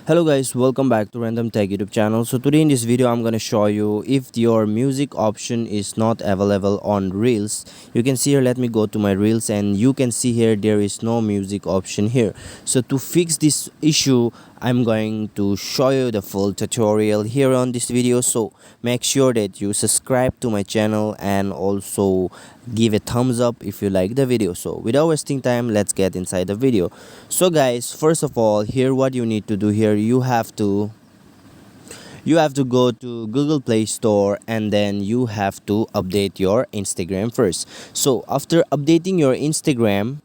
Hello guys, welcome back to Random Tech YouTube channel. So today in this video I'm gonna show you if your music option is not available on Reels. You can see here, let me go to my Reels, and you can see here there is no music option here. So to fix this issue, I'm going to show you the full tutorial here on this video. So make sure that you subscribe to my channel and also give a thumbs up if you like the video. So without wasting time, let's get inside the video. So guys, first of all, here what you need to do here, you have to go to Google Play Store, and then you have to update your Instagram first. So after updating your Instagram,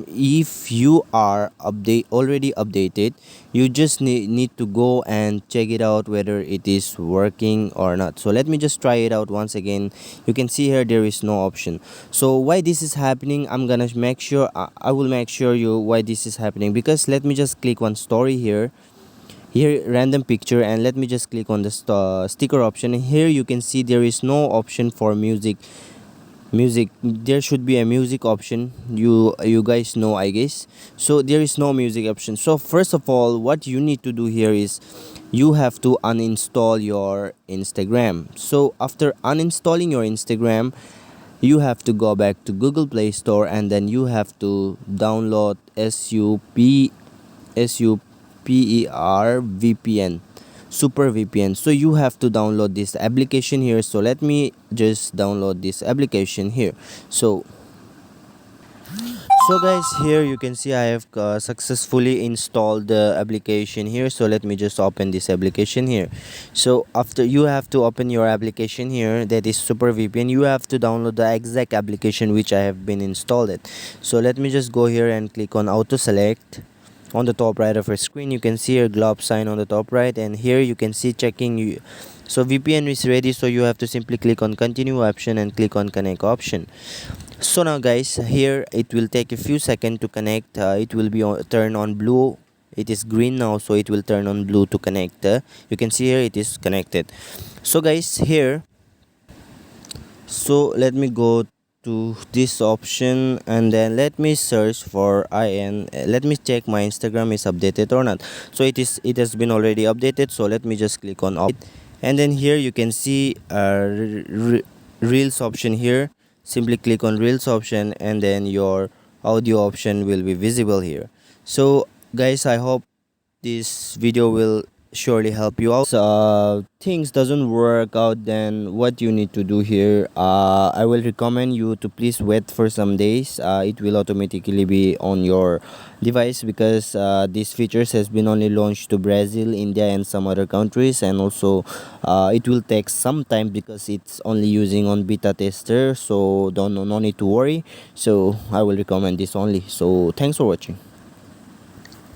if you are already updated, you just need to go and check it out whether it is working or not. So let me just try it out once again. You can see here there is no option. So why this is happening, I'm gonna make sure I will make sure you why this is happening, because let me just click on story here, random picture, and let me just click on the sticker option. Here you can see there is no option for music. There should be a music option, you guys know, I guess. So there is no music option. So first of all, what you need to do here is you have to uninstall your Instagram. So after uninstalling your Instagram, you have to go back to Google Play Store, and then you have to download SUPER VPN, Super VPN. So you have to download this application here. So let me just download this application here. So guys, here you can see I have successfully installed the application here. So let me just open this application here. So after you have to open your application here, that is Super VPN, you have to download the exact application which I have been installed it. So let me just go here and click on auto select. On the top right of your screen, you can see your globe sign on the top right, and here you can see checking you. So VPN is ready, so you have to simply click on continue option and click on connect option. So now guys, here it will take a few seconds to connect. It will be turn on blue. It is green now, so it will turn on blue to connect. You can see here it is connected. So guys, here, so let me go to this option, and then let me search for let me check my Instagram is updated or not. So it has been already updated, so let me just click on update, and then here you can see Reels option here. Simply click on Reels option, and then your audio option will be visible here. So guys, I hope this video will surely help you out. So, things doesn't work out, then what you need to do here, I will recommend you to please wait for some days. It will automatically be on your device, because these features has been only launched to Brazil, India, and some other countries, and also it will take some time because it's only using on beta tester. So no need to worry. So I will recommend this only. So thanks for watching.